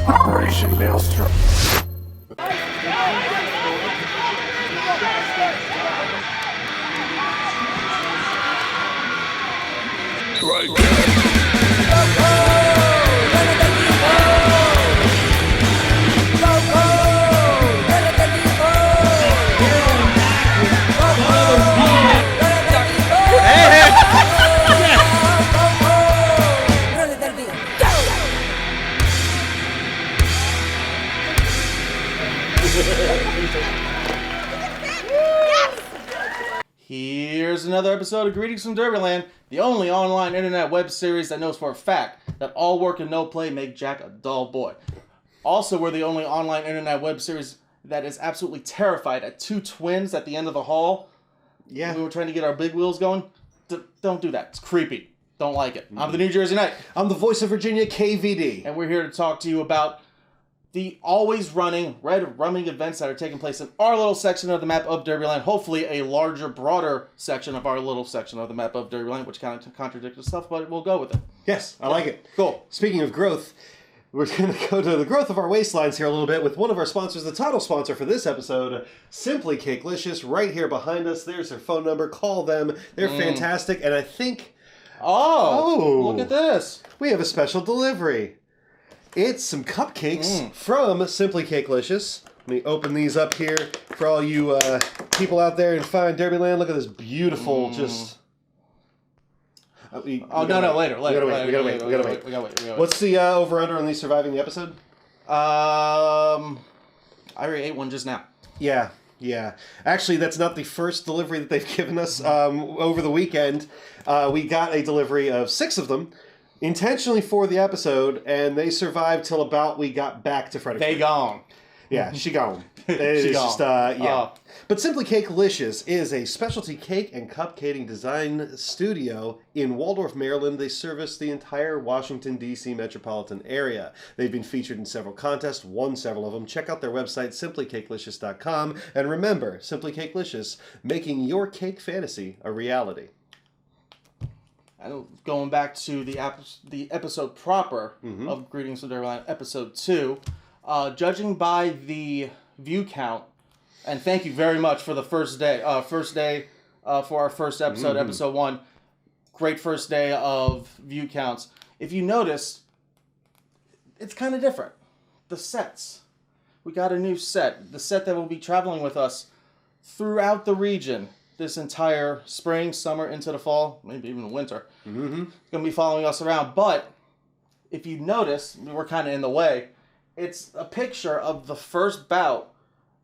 Operation Maelstrom. Here's another episode of Greetings from Derbyland, the only online internet web series that knows for a fact that all work and no play make Jack a dull boy. Also, we're the only online internet web series that is absolutely terrified at two twins at the end of the hall. Yeah. We were trying to get our big wheels going. Don't do that. It's creepy. Don't like it. I'm the New Jersey Knight. I'm the voice of Virginia, KVD. And we're here to talk to you about the always running, red rumming events that are taking place in our little section of the map of Derbyland. Hopefully a larger, broader section of our little section of the map of Derbyland, which kind of contradicts itself, but we'll go with it. Yes, I like it. Cool. Speaking of growth, we're going to go to the growth of our waistlines here a little bit with one of our sponsors, the title sponsor for this episode, Simply Cakelicious, right here behind us. There's their phone number. Call them. They're fantastic, and I think... Oh, look at this. We have a special delivery. It's some cupcakes from Simply Cakelicious. Let me open these up here for all you people out there in fine Derbyland. Look at this beautiful, just... Later. We gotta wait. What's the over-under on these surviving the episode? I already ate one just now. Yeah. Actually, that's not the first delivery that they've given us. Over the weekend, we got a delivery of 6 of them, intentionally for the episode, and they survived till about we got back to Fredericksburg. They gone. Yeah, she gone. It's gone. just, yeah. But Simply Cakelicious is a specialty cake and cupcaking design studio in Waldorf, Maryland. They service the entire Washington, D.C. metropolitan area. They've been featured in several contests, won several of them. Check out their website, simplycakelicious.com. And remember, Simply Cakelicious, making your cake fantasy a reality. And going back to the episode proper of Greetings from Derbyland, episode 2, judging by the view count, and thank you very much for the first day for our first episode, episode 1. Great first day of view counts. If you notice, it's kind of different. The sets. We got a new set. The set that will be traveling with us throughout the region this entire spring, summer, into the fall, maybe even winter. It's going to be following us around. But if you notice, we're kind of in the way. It's a picture of the first bout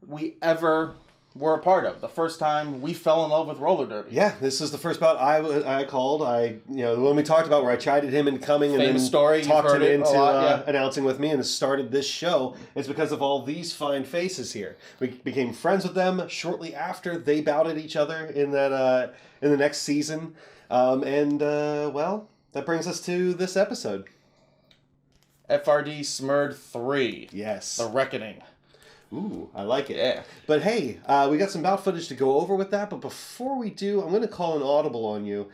we ever were a part of. The first time we fell in love with roller derby. Yeah, this is the first bout I called. When we talked about where I chided him into coming and Famous then story. talked him into yeah. announcing with me and started this show. It's because of all these fine faces here. We became friends with them shortly after they bouted each other in that in the next season. Well, that brings us to this episode. FRD Smurd 3. Yes. The Reckoning. Ooh, I like it. Yeah. But hey, we got some bout footage to go over with that. But before we do, I'm going to call an audible on you.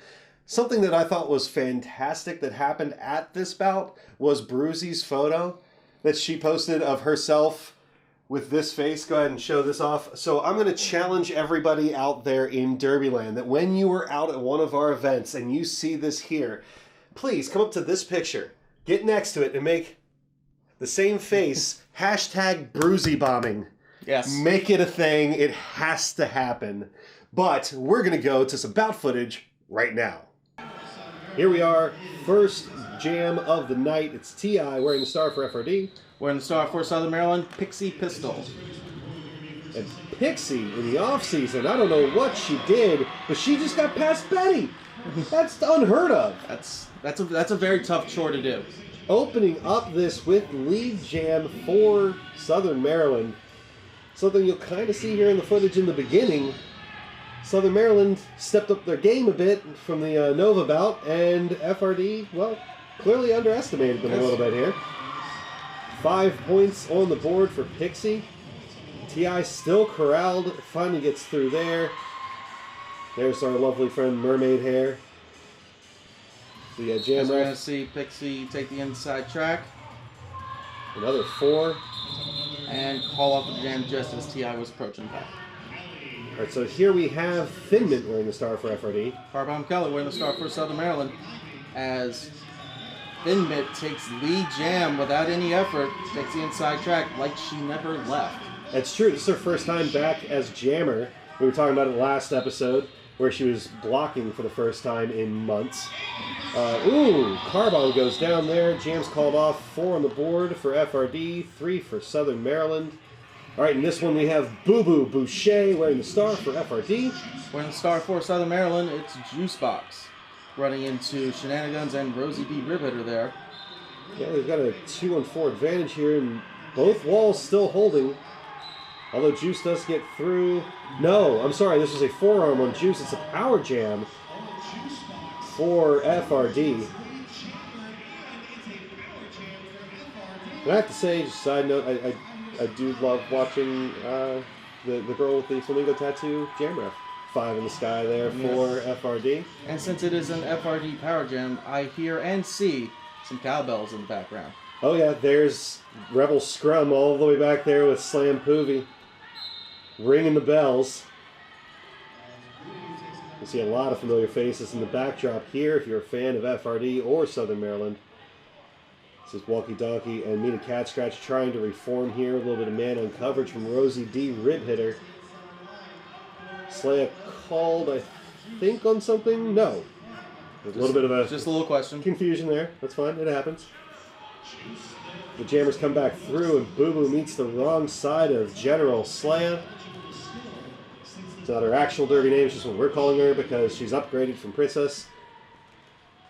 Something that I thought was fantastic that happened at this bout was Bruisey's photo that she posted of herself with this face. Go ahead and show this off. So I'm going to challenge everybody out there in Derbyland that when you are out at one of our events and you see this here, please come up to this picture, get next to it, and make the same face. Hashtag Bruisey bombing. Yes. Make it a thing. It has to happen. But we're going to go to some bout footage right now. Here we are. First jam of the night. It's TI wearing the star for FRD. Wearing the star for Southern Maryland, Pixie Pistol. And Pixie, in the offseason, I don't know what she did, but she just got past Betty. That's unheard of. That's a very tough chore to do. Opening up this with lead jam for Southern Maryland. Something you'll kind of see here in the footage in the beginning. Southern Maryland stepped up their game a bit from the Nova bout, and FRD, well, clearly underestimated them a little bit here. 5 points on the board for Pixie. TI still corralled, finally gets through there. There's our lovely friend Mermaid Hair. The jam As we're ref. going to see Pixie take the inside track. Another 4. And call off the jam just as T.I. was approaching back. All right, so here we have Thin Mint wearing the star for FRD. Car Bomb Kelly wearing the star for Southern Maryland as Thin Mint takes lead jam without any effort, takes the inside track like she never left. That's true. This is her first time back as jammer. We were talking about it last episode where she was blocking for the first time in months. Car Bomb goes down there. Jam's called off. 4 on the board for FRD, 3 for Southern Maryland. All right, in this one we have Boo Bushee wearing the star for FRD. Wearing the star for Southern Maryland, it's Juicebox. Running into Shenanigans and Rosie D. Ribhitter there. Yeah, we've got a 2-on-4 advantage here, and both walls still holding. Although Juice does get through. No, I'm sorry, this was a forearm on Juice. It's a power jam for FRD. And I have to say, just a side note, I do love watching the girl with the flamingo tattoo jam ref. 5 in the sky there for FRD. And since it is an FRD power jam, I hear and see some cowbells in the background. Oh yeah, there's Rebel Scrum all the way back there with Slam Poovy ringing the bells. You see a lot of familiar faces in the backdrop here if you're a fan of FRD or Southern Maryland. This is Walkie Donkey and Mina Cat Scratch trying to reform here. A little bit of man on coverage from Rosie D. Ribhitter. Slaya called, I think, on something? No. There's a little bit of a... Just a little question. Confusion there. That's fine. It happens. The jammers come back through and Boo Boo meets the wrong side of General Slaya. It's not her actual derby name. It's just what we're calling her because she's upgraded from Princess.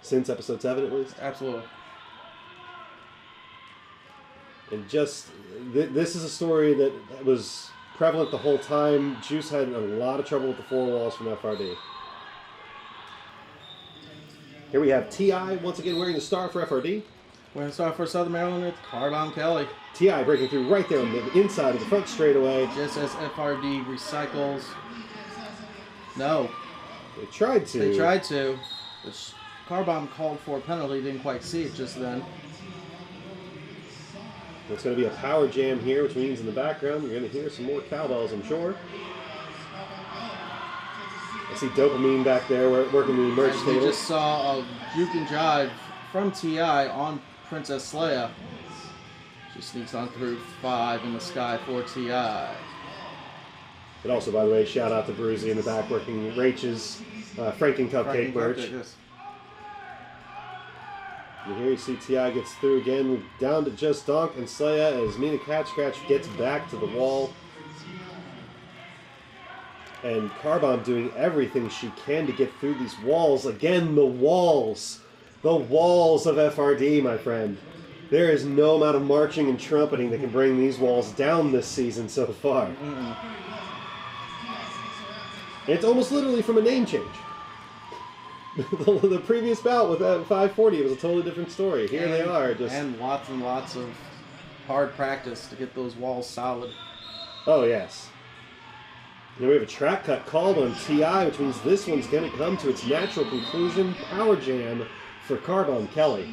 Since episode 7, at least. Absolutely. And just... this is a story that was... prevalent the whole time. Juice had a lot of trouble with the 4 walls from FRD. Here we have T.I. once again wearing the star for FRD. Wearing the star for Southern Maryland, it's Car Bomb Kelly. T.I. breaking through right there on the inside of the front straightaway. Just as FRD recycles. No. They tried to. They tried to. The Car Bomb called for a penalty, didn't quite see it just then. It's going to be a power jam here, which means in the background you're going to hear some more cowbells, I'm sure. I see Dopamine back there working the merch table. We just saw a juke and jive from T.I. on Princess Leia. She sneaks on through 5 in the sky for T.I. And also, by the way, shout out to Bruisey in the back working Rach's Franken Cupcake merch. Yes. And here you see T.I. gets through again, down to just Donk and Slaya as Mina Cat Scratch gets back to the wall. And Car Bomb doing everything she can to get through these walls. Again, the walls. The walls of FRD, my friend. There is no amount of marching and trumpeting that can bring these walls down this season so far. It's almost literally from a name change. The previous bout with 540 was a totally different story. Here they are. Just... And lots of hard practice to get those walls solid. Oh, yes. Now we have a track cut called on T.I., which means this one's going to come to its natural conclusion. Power jam for Car Bomb Kelly.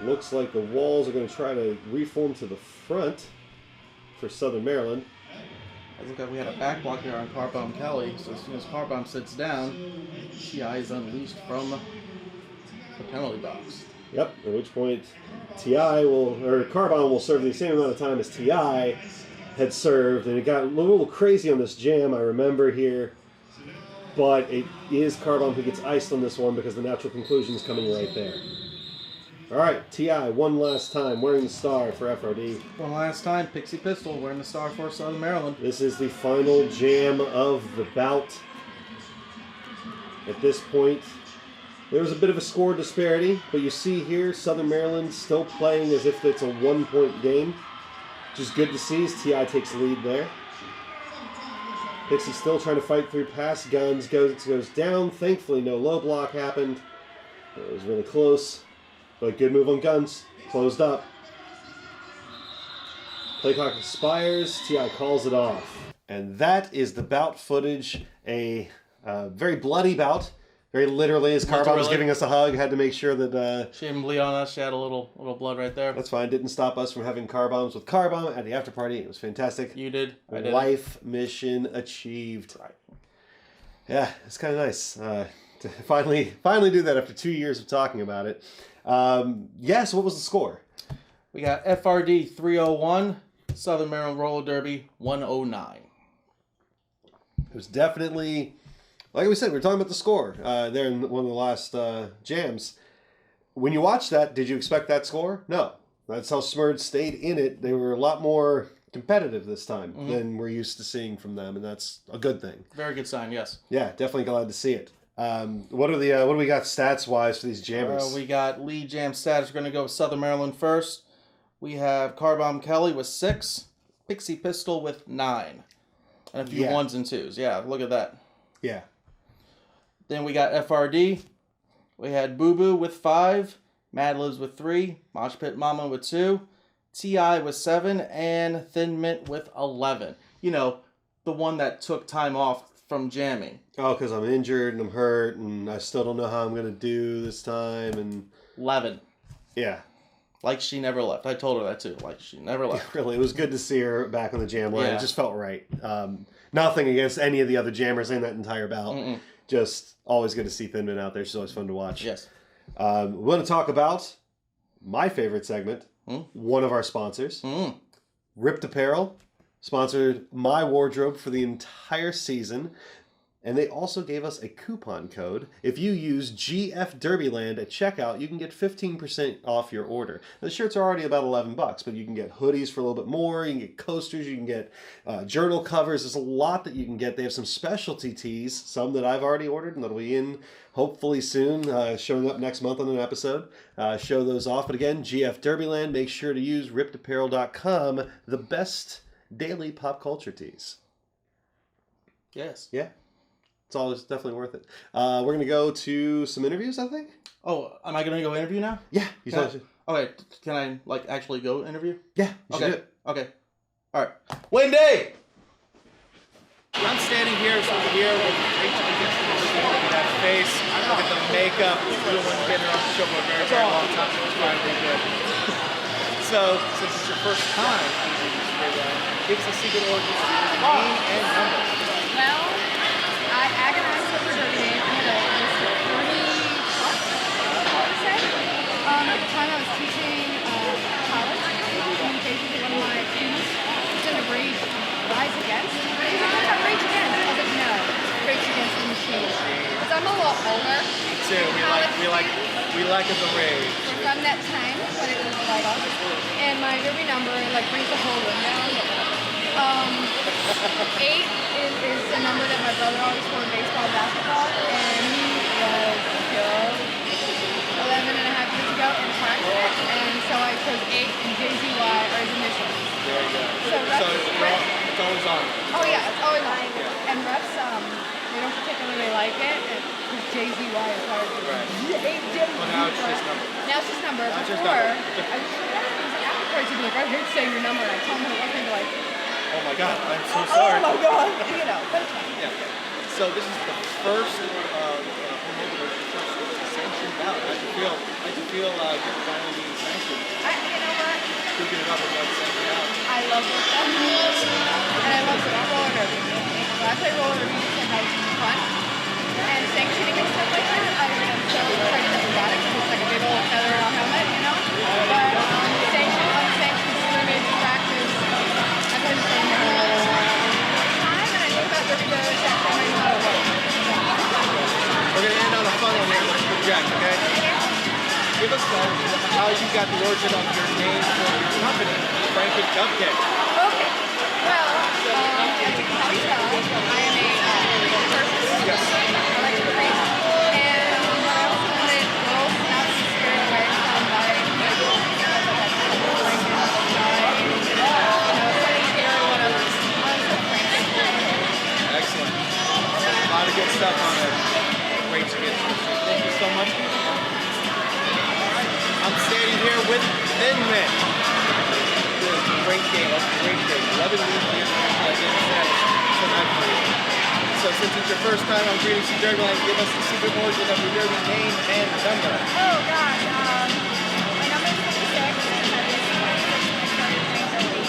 Looks like the walls are going to try to reform to the front for Southern Maryland. It looks like we had a back block here on Car Bomb Kelly, so as soon as Car Bomb sits down, T.I. is unleashed from the penalty box. Yep, at which point Car Bomb will serve the same amount of time as T.I. had served, and it got a little crazy on this jam, I remember here. But it is Car Bomb who gets iced on this one because the natural conclusion is coming right there. All right, T.I. one last time wearing the star for FRD. One last time, Pixie Pistol wearing the star for Southern Maryland. This is the final jam of the bout. At this point, there was a bit of a score disparity, but you see here Southern Maryland still playing as if it's a 1-point game, which is good to see as T.I. takes the lead there. Pixie still trying to fight through past Gunz, goes down. Thankfully, no low block happened. It was really close. But good move on Gunz. Closed up. Play clock expires. T.I. calls it off. And that is the bout footage. A very bloody bout Very literally, as Carbon was giving us a hug, had to make sure that... she didn't bleed on us. She had a little blood right there. That's fine. Didn't stop us from having car bombs with Car Bomb at the after party. It was fantastic. You did. I did. Life mission achieved. Right. Yeah, it's kind of nice to finally do that after 2 years of talking about it. So what was the score? We got FRD 301, Southern Maryland Roller Derby 109. It was definitely... Like we said, we were talking about the score there in one of the last jams. When you watched that, did you expect that score? No. That's how Smurd stayed in it. They were a lot more competitive this time than we're used to seeing from them, and that's a good thing. Very good sign, yes. Yeah, definitely glad to see it. What do we got stats-wise for these jammers? We got lead jam stats. We're going to go with Southern Maryland first. We have Carbomb Kelly with 6, Pixie Pistol with 9, and a few ones and twos. Yeah, look at that. Yeah. Then we got FRD. We had Boo Boo with 5, Mad Libs with 3, Mosh Pit Mama with 2, TI with 7, and Thin Mint with 11. You know, the one that took time off from jamming. Oh, because I'm injured and I'm hurt and I still don't know how I'm going to do this time. And 11. Yeah. Like she never left. I told her that too. Like she never left. Really, it was good to see her back on the jam line. Yeah. It just felt right. Nothing against any of the other jammers in that entire bout. Just always good to see Thin Mint out there. She's always fun to watch. Yes. We want to talk about my favorite segment, one of our sponsors, RIPT Apparel, sponsored my wardrobe for the entire season. And they also gave us a coupon code. If you use GF Derbyland at checkout, you can get 15% off your order. The shirts are already about $11, but you can get hoodies for a little bit more. You can get coasters. You can get journal covers. There's a lot that you can get. They have some specialty tees, some that I've already ordered and that'll be in hopefully soon, showing up next month on an episode. Show those off. But again, GF Derbyland, make sure to use riptapparel.com, the best daily pop culture tees. Yes. Yeah. It's definitely worth it. We're going to go to some interviews, I think. Oh, am I going to go interview now? Yeah. Okay, can I, actually go interview? Yeah, you should do it. Okay. All right. Wendy! I'm standing here with Rach against the machine. Look at that face. Look at the makeup. Really wasn't getting her on the show for a very, very long time. It was finally good. So, since it's your first time using this program, give us a secret origin of your name and number. Well, I agonized over her name. I had a list of 30 plus, I would say. At the time I was teaching college communication to one of my students. She's in a Rise Against. She's like, what about Rage Against? I was like, no, Rage Against the Machine. Because I'm a little older. Me too. We like it the rage. We're from that time when it was light off. And my derby number brings the whole room down. 8 is the number that my brother always wore in baseball and basketball, and he was killed 11 and a half years ago in a car accident, and so I chose 8 and JZY are his initials. There you go. So it's always on. Oh yeah, it's always on. Yeah. And refs, they don't particularly like it, because JZY is hard to right. Well, now it's his number. Now it's his number. Before, I was afterwards, he'd be like, I heard you say your number, and I told him it wasn't like, oh my God, I'm so sorry. Oh my God, you know, but it's fine. Yeah. So this is the first sanctioned bout. How'd you feel getting finally being sanctioned? You know what? Scooping it up and letting sanctioned out. I love what that means, and I love roller derby. When I play roller derby, it's like fun, and sanctioning and stuff like that, I'm so excited that we got it, because it's like a big old feather in our helmet, you know? But sanctioned, unsanctioned, scrimmage, practice, I've been saying the whole time, and I think about derby goes actually no matter what. We're going to end on a fun one here. Let's project, okay? Give us how you got the origin of your name for your company, Franken Cupcake. Okay. Well, as you can probably tell, I am a person. Yes. I like to read. And I also wanted Girl Scouts to scare away from buying because I had Franken, scary, whatever. Excellent. A lot of good stuff on there. Great to get you. Thank you so much. I'm standing here with Thin Mint. This is a great game. 11 weeks here tonight for you. So since it's your first time on Greetings from Derbyland, give us the secret origin of your Derby name and number. Oh gosh, my number is 26. I was 26 when I started playing Derby.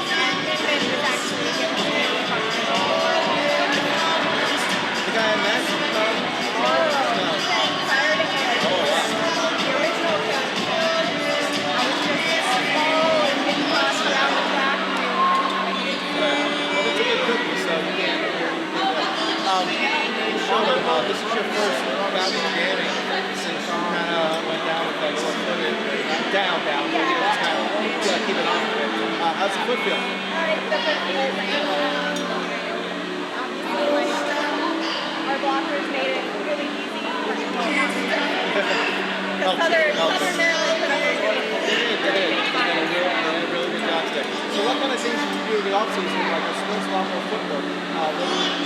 And Midman was actually given to me by The guy I met? No. Fired ahead. Oh, wow. The original coach. I was just small and getting tossed around the track. Well, it's a good cookie, so you can't. Charlotte, this is your first bout of jamming since you kind of went down with that lower foot down. Yeah. It's kind of keep it off a bit. How's the foot feel? The foot feels obviously like our blockers made it really easy. Because Southern Maryland and others They did a really good job today. So what kind of things did you do in the off-season, like a sports Loncor footwork? Did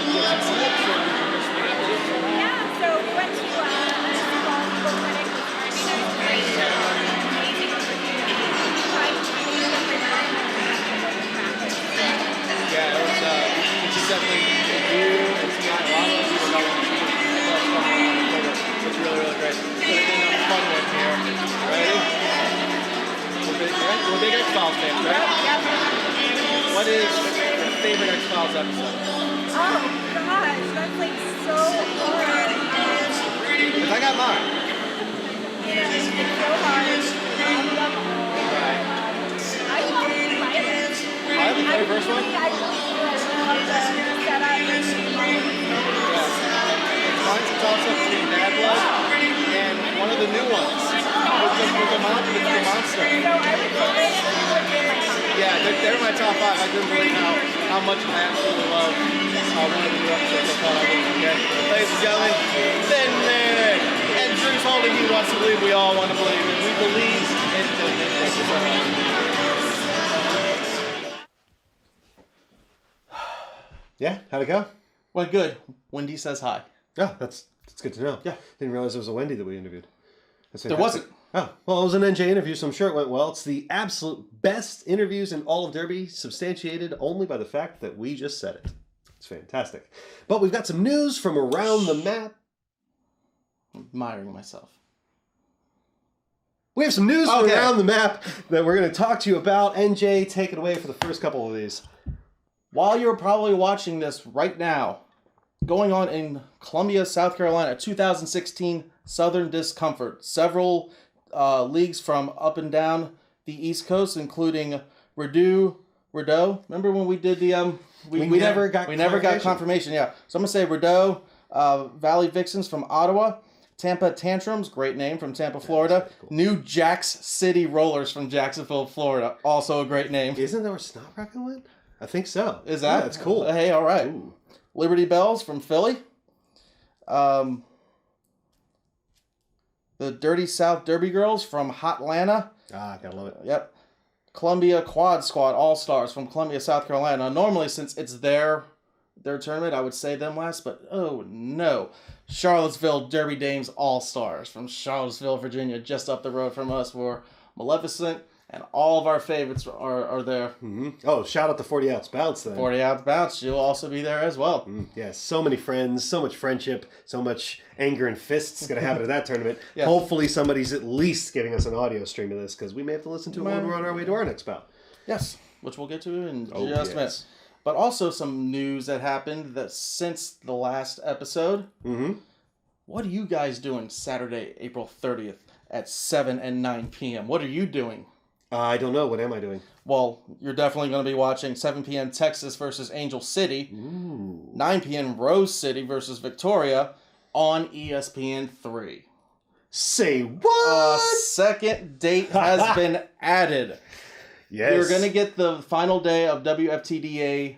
you get some slips or did you just Yeah, so we went to a small people clinic with Friday night. Great, amazing opportunity. Tried to do different practice. Yeah, it was definitely you and TI, a lot of us were going to it's really, really great. Put it in a fun one here. Ready? We're big X-Files fans, right? Yep. What is your favorite X-Files episode? Oh gosh, that's like so hard. Because I got mine. It's so hard. I love them all. Right. I love Pilot. Pilot, the very first one? I love the setup. Mine's a toss-up between Bad Blood and one of the new ones with the monster. So I would say Yeah, they're my top 5. I couldn't believe how much I absolutely love one of the new episodes. I thought I would. Okay, ladies and gentlemen, Thin Man and Drew's holding. He wants to believe. We all want to believe, and we believe in Thin Man. Thank you so much. Yeah, how'd it go? Went good. Wendy says hi. Oh, that's good to know. Yeah. Didn't realize there was a Wendy that we interviewed. That's There fantastic. wasn't. Oh, well, it was an NJ interview, so I'm sure it went well. It's the absolute best interviews in all of Derby, substantiated only by the fact that we just said it. It's fantastic. But we've got some news from around the map. I'm admiring myself. We have some news from around the map that we're going to talk to you about. NJ, take it away for the first couple of these. While you're probably watching this right now, going on in Columbia, South Carolina, 2016 Southern Discomfort. Several leagues from up and down the East Coast, including Rideau. Remember when we did the we never got confirmation. Yeah, so I'm gonna say Rideau, Valley Vixens from Ottawa, Tampa Tantrums, great name from Tampa, Florida. Cool. New Jacks City Rollers from Jacksonville, Florida, also a great name. Isn't that where Snot Rocket went? I think so. Is that? Yeah, that's cool. Hey, all right. Ooh. Liberty Bells from Philly. The Dirty South Derby Girls from Hotlanta. Ah, gotta love it. Yep. Columbia Quad Squad All-Stars from Columbia, South Carolina. Normally, since it's their tournament, I would say them last, but oh no. Charlottesville Derby Dames All-Stars from Charlottesville, Virginia, just up the road from us for Maleficent, and all of our favorites are there. Mm-hmm. Oh, shout out to 40 Ounce Bounce then. 40 Ounce Bounce, you'll also be there as well. Yeah, so many friends, so much friendship, so much anger and fists going to happen at that tournament. Yeah. Hopefully somebody's at least giving us an audio stream of this, because we may have to listen to it when we're on our way to our next bout. Yes, which we'll get to in just a minute. But also some news that happened that since the last episode. Mm-hmm. What are you guys doing Saturday, April 30th at 7 and 9 p.m.? What are you doing? I don't know. What am I doing? Well, you're definitely going to be watching 7 p.m. Texas versus Angel City. Ooh. 9 p.m. Rose City versus Victoria on ESPN 3. Say what? A second date has been added. Yes. You're going to get the final day of WFTDA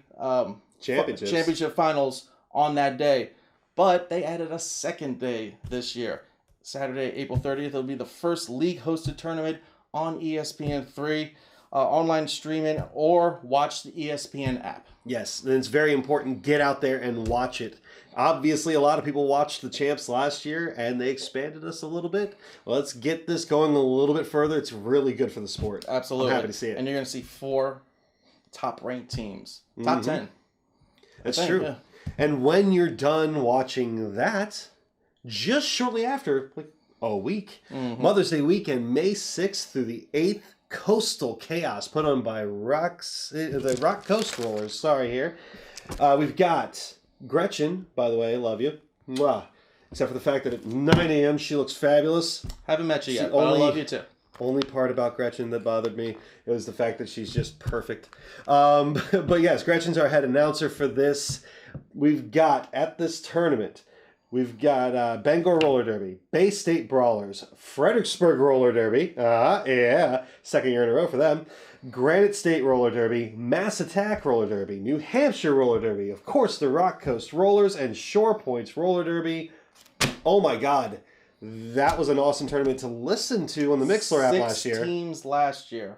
championship finals on that day. But they added a second day this year. Saturday, April 30th, it'll be the first league-hosted tournament on ESPN3, online streaming, or watch the ESPN app. Yes, and it's very important. Get out there and watch it. Obviously, a lot of people watched the champs last year, and they expanded us a little bit. Let's get this going a little bit further. It's really good for the sport. Absolutely. I'm happy to see it. And you're going to see 4 top-ranked teams. Top 10. That's true. Yeah. And when you're done watching that, just shortly after, like a week, Mother's Day weekend, May 6th through the 8th, Coastal Chaos put on by the Rock Coast Rollers. Sorry here. We've got Gretchen, by the way, love you. Mwah. Except for the fact that at 9 a.m. she looks fabulous. Haven't met you yet, but I love you too. Only part about Gretchen that bothered me was the fact that she's just perfect. But yes, Gretchen's our head announcer for this. We've got, at this tournament, we've got Bangor Roller Derby, Bay State Brawlers, Fredericksburg Roller Derby, yeah, second year in a row for them, Granite State Roller Derby, Mass Attack Roller Derby, New Hampshire Roller Derby, of course the Rock Coast Rollers, and Shore Points Roller Derby. Oh my God, that was an awesome tournament to listen to on the Mixler app last year. 6 teams last year.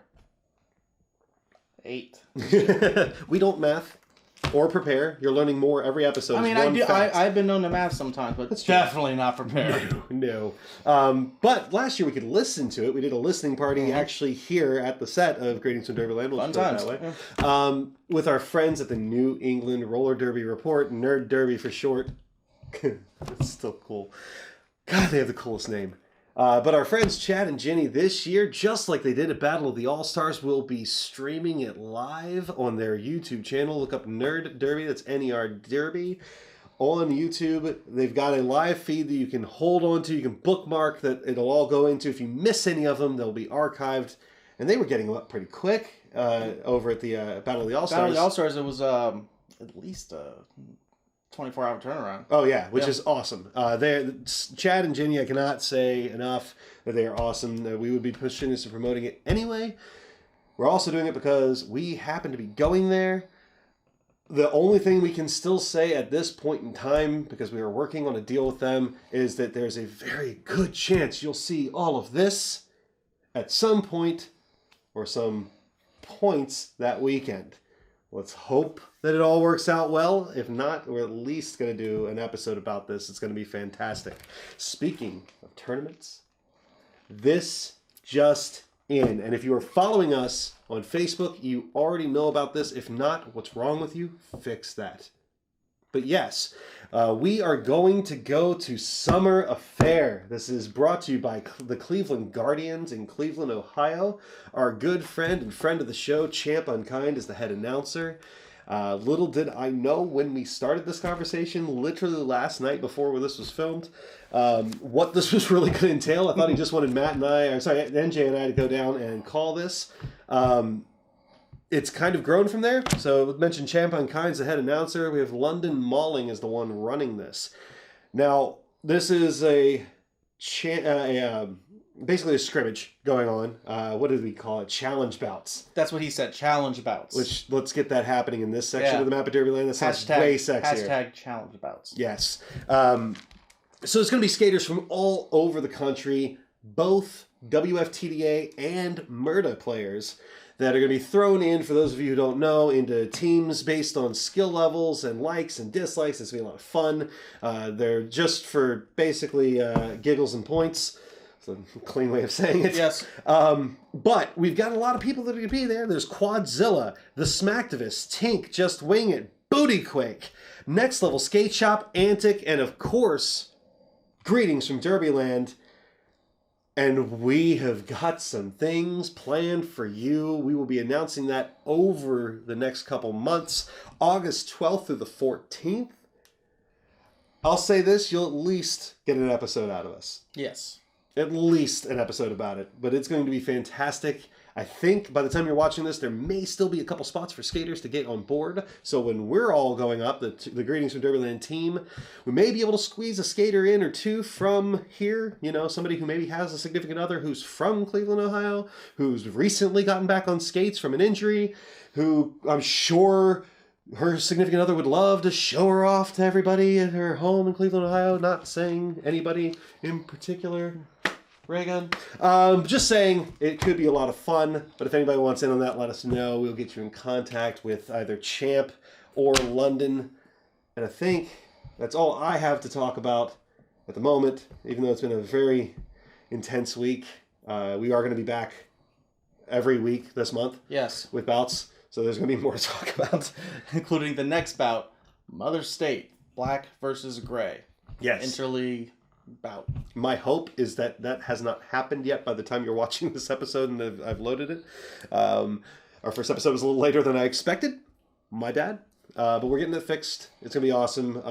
8. We don't math or prepare. You're learning more every episode. I mean, I've been known to math sometimes, but definitely not prepared. No. But last year we could listen to it. We did a listening party actually here at the set of Greetings from Derbyland. We'll Fun put it times. that way. With our friends at the New England Roller Derby Report, Nerd Derby for short. It's still cool. God, they have the coolest name. But our friends Chad and Jenny this year, just like they did at Battle of the All-Stars, will be streaming it live on their YouTube channel. Look up Nerd Derby, that's N-E-R Derby, on YouTube. They've got a live feed that you can hold on to. You can bookmark that it'll all go into. If you miss any of them, they'll be archived. And they were getting them up pretty quick over at the Battle of the All-Stars. Battle of the All-Stars, it was at least 24-hour turnaround. Oh yeah, which is awesome. Chad and Jenny, I cannot say enough that they are awesome. We would be pushing this and promoting it anyway. We're also doing it because we happen to be going there. The only thing we can still say at this point in time, because we are working on a deal with them, is that there's a very good chance you'll see all of this at some point or some points that weekend. Let's hope that it all works out well. If not, we're at least going to do an episode about this. It's going to be fantastic. Speaking of tournaments, this just in. And if you are following us on Facebook, you already know about this. If not, what's wrong with you? Fix that. But yes, we are going to go to Summer Affair. This is brought to you by the Cleveland Guardians in Cleveland, Ohio. Our good friend and friend of the show, Champ Unkind, is the head announcer. Little did I know when we started this conversation, literally last night before this was filmed, what this was really going to entail. I thought he just wanted NJ and I to go down and call this. It's kind of grown from there. So we mentioned Champ Unkind's the head announcer. We have London Mauling is the one running this. Now, this is basically a scrimmage going on. What did we call it? Challenge bouts. That's what he said, challenge bouts. Which, let's get that happening in this section of the map of Derbyland. That sounds way sexier. Hashtag challenge bouts. Yes. So it's going to be skaters from all over the country, both WFTDA and MRDA players that are going to be thrown in, for those of you who don't know, into teams based on skill levels and likes and dislikes. It's going to be a lot of fun. They're just for basically giggles and points. It's a clean way of saying it. Yes. But we've got a lot of people that are going to be there. There's Quadzilla, the Smacktivists, Tink, Just Wing It, Booty Quake, Next Level Skate Shop, Antic, and of course, Greetings from Derbyland. And we have got some things planned for you. We will be announcing that over the next couple months, August 12th through the 14th. I'll say this, you'll at least get an episode out of us. Yes. At least an episode about it. But it's going to be fantastic. I think by the time you're watching this, there may still be a couple spots for skaters to get on board. So when we're all going up, the Greetings from Derbyland team, we may be able to squeeze a skater in or two from here. You know, somebody who maybe has a significant other who's from Cleveland, Ohio, who's recently gotten back on skates from an injury, who I'm sure her significant other would love to show her off to everybody at her home in Cleveland, Ohio. Not saying anybody in particular. Reagan. Just saying, it could be a lot of fun, but if anybody wants in on that, let us know. We'll get you in contact with either Champ or London. And I think that's all I have to talk about at the moment, even though it's been a very intense week. We are going to be back every week this month. Yes. With bouts, so there's going to be more to talk about. Including the next bout Mother State, Black versus Gray. Yes. Interleague bout. My hope is that that has not happened yet by the time you're watching this episode and I've loaded it. Our first episode was a little later than I expected. My bad. But we're getting it fixed. It's going to be awesome.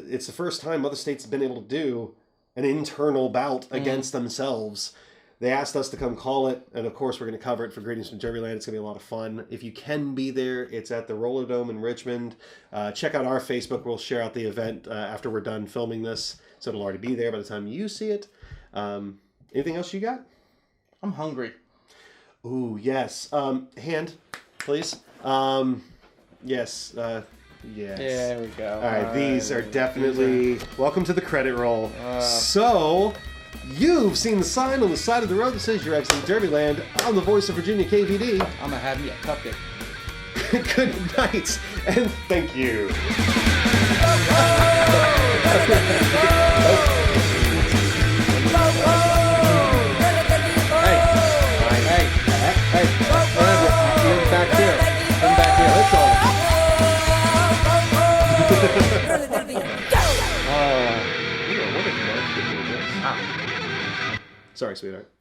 It's the first time Mother State's been able to do an internal bout against themselves. They asked us to come call it, and of course we're going to cover it for Greetings from Derbyland. It's going to be a lot of fun. If you can be there, it's at the Roller Dome in Richmond. Check out our Facebook. We'll share out the event after we're done filming this, so it'll already be there by the time you see it. Anything else you got? I'm hungry. Ooh, yes. Hand, please. Yes. Yes. There we go. All right, these are definitely... Welcome to the credit roll. So... You've seen the sign on the side of the road that says you're exiting Derbyland. I'm the voice of Virginia KVD. I'm gonna have you a cupcake. Good night, and thank you. Hey, you're back here. Come back here. Let's go. Sorry, sweetheart.